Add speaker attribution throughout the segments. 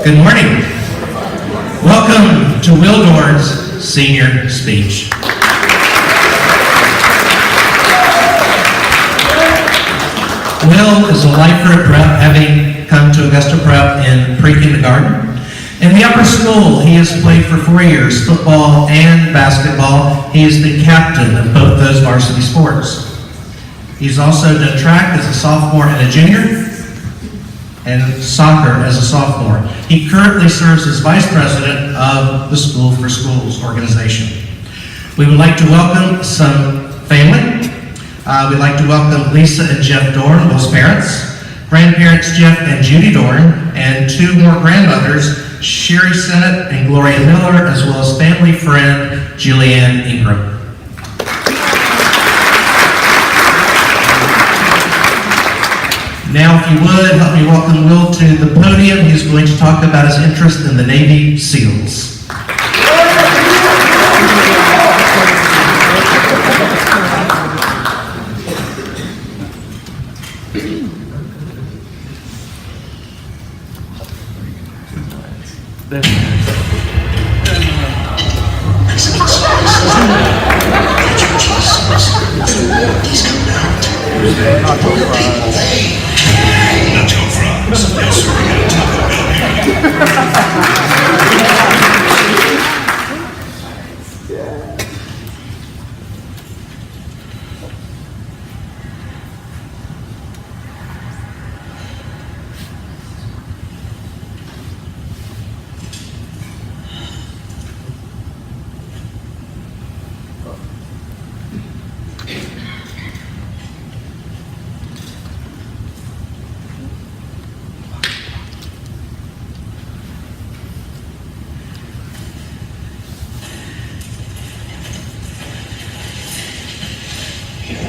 Speaker 1: Good morning. Welcome to Will Dorn's senior speech. Will is a lifer at Prep, having come to Augusta Prep in pre-kindergarten. In the upper school, he has played for 4 years, football and basketball. He is the captain of both those varsity sports. He's also done track as a sophomore and a junior, and soccer as a sophomore. He currently serves as vice president of the School for Schools organization. We would like to welcome some family. We'd like to welcome Lisa and Jeff Dorn, Will's parents, grandparents Jeff and Judy Dorn, and 2 more grandmothers, Sherry Sennett and Gloria Miller, as well as family friend Julianne Ingram. Now, if you would, help me welcome Will to the podium. He's going to talk about his interest in the Navy SEALs.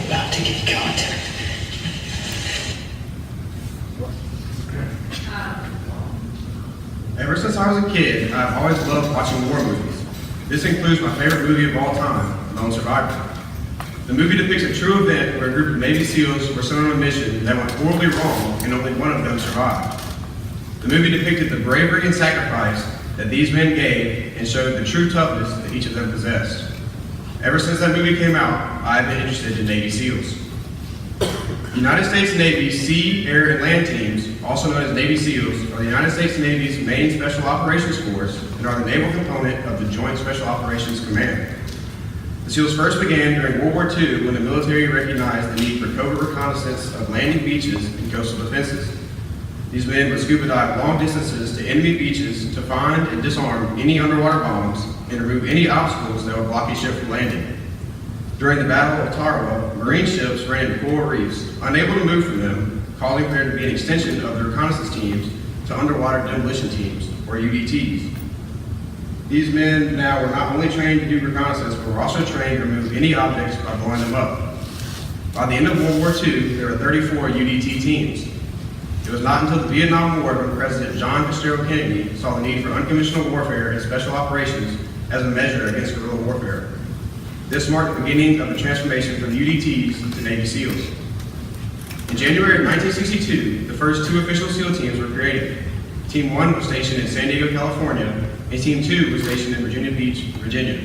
Speaker 2: About to get contact.
Speaker 3: Ever since I was a kid, I've always loved watching war movies. This includes my favorite movie of all time, Lone Survivor. The movie depicts a true event where a group of Navy SEALs were sent on a mission that went horribly wrong and only one of them survived. The movie depicted the bravery and sacrifice that these men gave and showed the true toughness that each of them possessed. Ever since that movie came out, I've been interested in Navy SEALs. The United States Navy Sea, Air, and Land Teams, also known as Navy SEALs, are the United States Navy's main Special Operations Force and are the naval component of the Joint Special Operations Command. The SEALs first began during World War II when the military recognized the need for covert reconnaissance of landing beaches and coastal defenses. These men would scuba dive long distances to enemy beaches to find and disarm any underwater bombs and remove any obstacles that would block a ship from landing. During the Battle of Tarawa, Marine ships ran into coral reefs, unable to move from them, causing there to be an extension of the reconnaissance teams to underwater demolition teams, or UDTs. These men now were not only trained to do reconnaissance, but were also trained to remove any objects by blowing them up. By the end of World War II, there were 34 UDT teams. It was not until the Vietnam War when President John Fitzgerald Kennedy saw the need for unconventional warfare and special operations as a measure against guerrilla warfare. This marked the beginning of the transformation from UDTs to Navy SEALs. In January of 1962, the first 2 official SEAL teams were created. Team 1 was stationed in San Diego, California, and Team 2 was stationed in Virginia Beach, Virginia.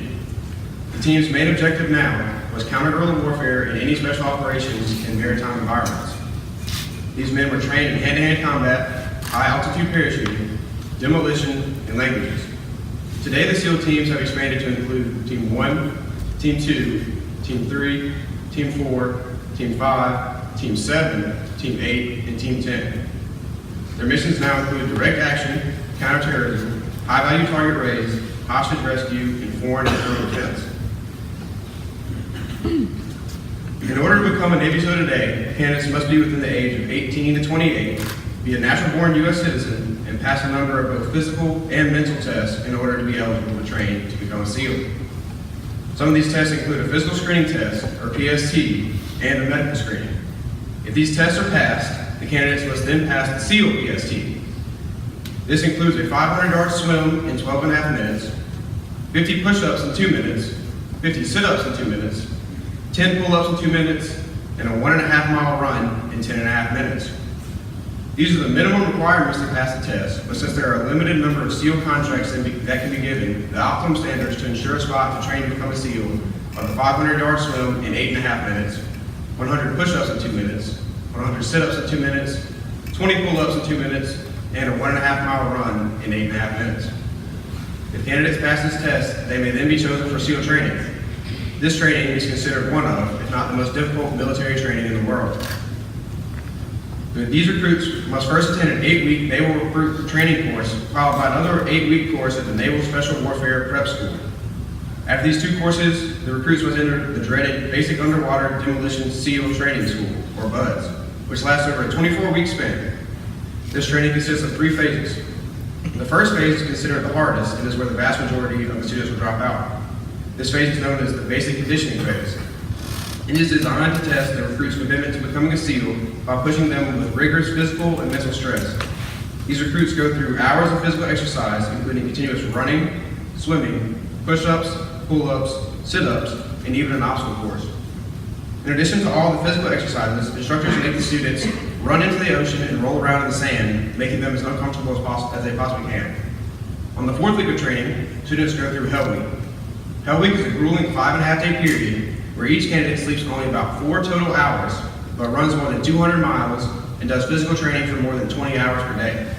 Speaker 3: The team's main objective now was counter-guerrilla warfare in any special operations in maritime environments. These men were trained in hand-to-hand combat, high-altitude parachuting, demolition, and languages. Today, the SEAL teams have expanded to include Team 1, Team 2, Team 3, Team 4, Team 5, Team 7, Team 8, and Team 10. Their missions now include direct action, counterterrorism, high-value target raids, hostage rescue, and foreign and internal defense. In order to become a Navy SEAL today, candidates must be within the age of 18 to 28, be a natural-born U.S. citizen, and pass a number of both physical and mental tests in order to be eligible to train to become a SEAL. Some of these tests include a physical screening test, or PST, and a medical screening. If these tests are passed, the candidates must then pass the SEAL PST. This includes a 500-yard swim in 12.5 minutes, 50 push-ups in 2 minutes, 50 sit-ups in 2 minutes, 10 pull-ups in 2 minutes, and a 1.5-mile run in 10.5 minutes. These are the minimum requirements to pass the test, but since there are a limited number of SEAL contracts that can be given, the optimum standards to ensure a spot to train to become a SEAL are the 500-yard swim in 8.5 minutes, 100 push-ups in 2 minutes, 100 sit-ups in 2 minutes, 20 pull-ups in 2 minutes, and a 1.5-mile run in 8.5 minutes. If candidates pass this test, they may then be chosen for SEAL training. This training is considered one of, if not the most difficult military training in the world. These recruits must first attend an 8-week naval recruit training course, followed by another 8-week course at the Naval Special Warfare Prep School. After these 2 courses, the recruits must enter the dreaded Basic Underwater Demolition SEAL Training School, or BUDS, which lasts over a 24-week span. This training consists of 3 phases. The first phase is considered the hardest and is where the vast majority of the students will drop out. This phase is known as the Basic Conditioning phase. It is designed to test the recruits' commitment to becoming a SEAL by pushing them with rigorous physical and mental stress. These recruits go through hours of physical exercise, including continuous running, swimming, push-ups, pull-ups, sit-ups, and even an obstacle course. In addition to all the physical exercises, instructors make the students run into the ocean and roll around in the sand, making them as uncomfortable as they possibly can. On the 4th week of training, students go through Hell Week. Hell Week is a grueling 5.5-day period where each candidate sleeps only about 4 total hours, but runs more than 200 miles and does physical training for more than 20 hours per day.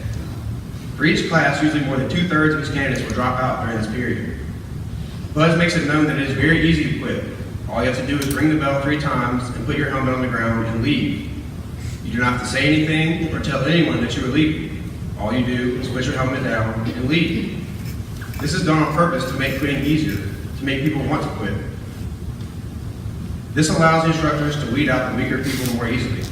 Speaker 3: For each class, usually more than 2/3 of its candidates will drop out during this period. BUDS makes it known that it is very easy to quit. All you have to do is ring the bell 3 times and put your helmet on the ground and leave. You do not have to say anything or tell anyone that you are leaving. All you do is put your helmet down and leave. This is done on purpose to make quitting easier, to make people want to quit. This allows the instructors to weed out the weaker people more easily.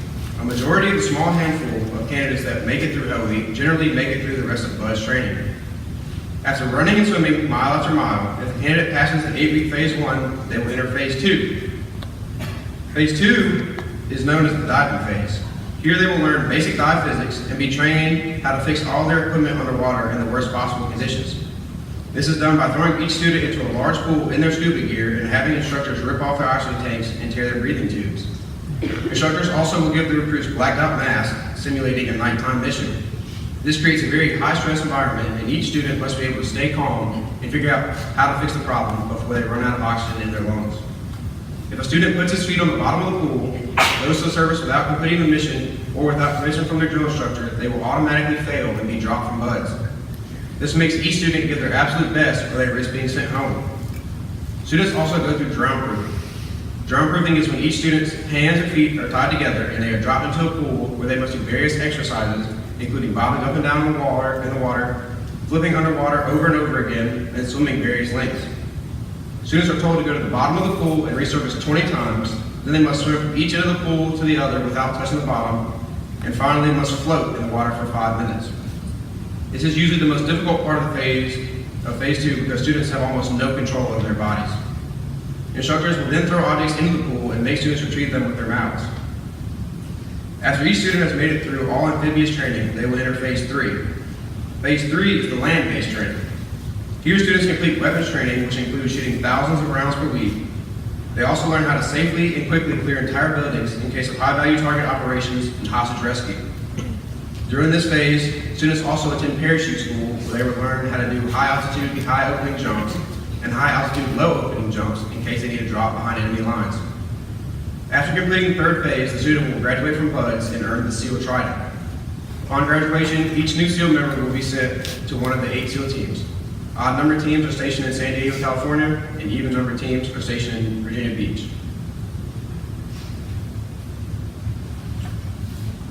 Speaker 3: A majority of the small handful of candidates that make it through Hell Week generally make it through the rest of BUDS training. After running and swimming mile after mile, if the candidate passes the 8-week phase 1, they will enter phase 2. Phase 2 is known as the diving phase. Here they will learn basic dive physics and be trained how to fix all their equipment underwater in the worst possible conditions. This is done by throwing each student into a large pool in their scuba gear and having instructors rip off their oxygen tanks and tear their breathing tubes. Instructors also will give the recruits blacked out masks, simulating a nighttime mission. This creates a very high-stress environment, and each student must be able to stay calm and figure out how to fix the problem before they run out of oxygen in their lungs. If a student puts his feet on the bottom of the pool, goes to the surface without completing the mission, or without permission from their drill instructor, they will automatically fail and be dropped from BUDS. This makes each student give their absolute best or they risk being sent home. Students also go through drown proofing. Drown proofing is when each student's hands and feet are tied together and they are dropped into a pool where they must do various exercises, including bobbing up and down in the water, flipping underwater over and over again, and swimming various lengths. Students are told to go to the bottom of the pool and resurface 20 times, then they must swim from each end of the pool to the other without touching the bottom, and finally they must float in the water for 5 minutes. This is usually the most difficult part of phase 2 because students have almost no control over their bodies. Instructors will then throw objects into the pool and make students retrieve them with their mouths. After each student has made it through all amphibious training, they will enter phase 3. Phase 3 is the land-based training. Here students complete weapons training, which includes shooting thousands of rounds per week. They also learn how to safely and quickly clear entire buildings in case of high-value target operations and hostage rescue. During this phase, students also attend parachute school where they will learn how to do high-altitude, high-opening jumps and high-altitude, low-opening jumps in case they need to drop behind enemy lines. After completing the 3rd phase, the student will graduate from BUDS and earn the SEAL Trident. Upon graduation, each new SEAL member will be sent to one of the 8 SEAL teams. Odd-number teams are stationed in San Diego, California, and even-number teams are stationed in Virginia Beach.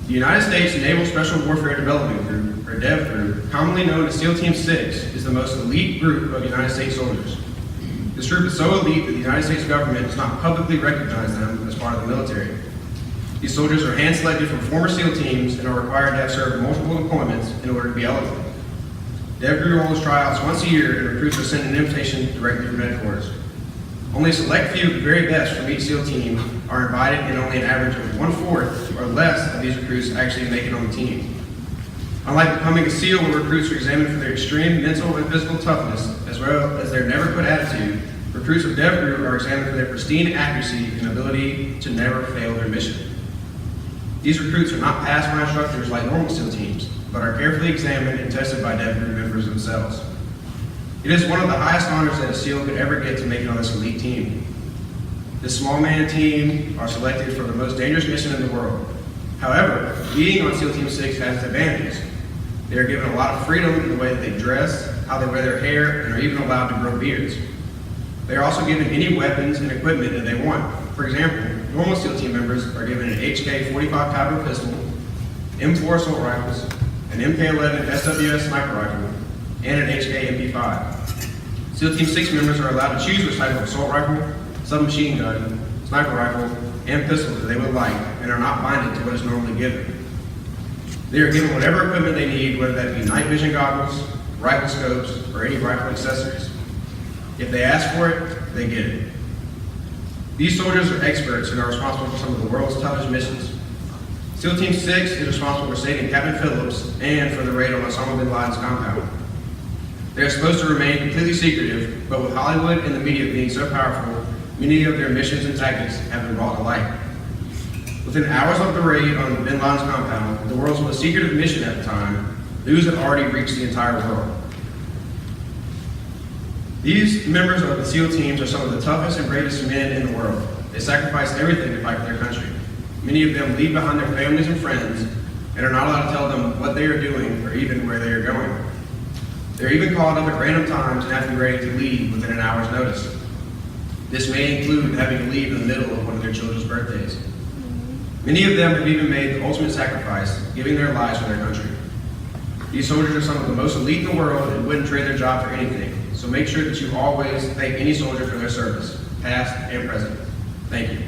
Speaker 3: The United States Naval Special Warfare Development Group, or DEV Group, commonly known as SEAL Team 6, is the most elite group of United States soldiers. This group is so elite that the United States government does not publicly recognize them as part of the military. These soldiers are hand-selected from former SEAL teams and are required to have served multiple deployments in order to be eligible. DEV Group holds tryouts once a year, and recruits are sent an invitation directly from headquarters. Only a select few of the very best from each SEAL team are invited, and only an average of 1/4 or less of these recruits actually make it on the team. Unlike becoming a SEAL, where recruits are examined for their extreme mental and physical toughness, as well as their never-quit attitude, recruits of DEV Group are examined for their pristine accuracy and ability to never fail their mission. These recruits are not passed by instructors like normal SEAL teams, but are carefully examined and tested by DEV group members themselves. It is one of the highest honors that a SEAL could ever get to make it on this elite team. This small man team are selected for the most dangerous mission in the world. However, being on SEAL Team 6 has its advantages. They are given a lot of freedom in the way that they dress, how they wear their hair, and are even allowed to grow beards. They are also given any weapons and equipment that they want. For example, normal SEAL Team members are given an HK-45 caliber pistol, M4 assault rifles, an MK-11 SWS sniper rifle, and an HK MP5. SEAL Team 6 members are allowed to choose which type of assault rifle, submachine gun, sniper rifle, and pistol that they would like, and are not binded to what is normally given. They are given whatever equipment they need, whether that be night vision goggles, rifle scopes, or any rifle accessories. If they ask for it, they get it. These soldiers are experts and are responsible for some of the world's toughest missions. SEAL Team 6 is responsible for saving Captain Phillips and for the raid on Osama bin Laden's compound. They are supposed to remain completely secretive, but with Hollywood and the media being so powerful, many of their missions and tactics have been brought to light. Within hours of the raid on bin Laden's compound, the world's most secretive mission at the time, news had already reached the entire world. These members of the SEAL teams are some of the toughest and bravest men in the world. They sacrifice everything to fight for their country. Many of them leave behind their families and friends and are not allowed to tell them what they are doing or even where they are going. They're even called up at random times and have to be ready to leave within an hour's notice. This may include having to leave in the middle of one of their children's birthdays. Many of them have even made the ultimate sacrifice, giving their lives for their country. These soldiers are some of the most elite in the world and wouldn't trade their job for anything. So make sure that you always thank any soldier for their service, past and present. Thank you.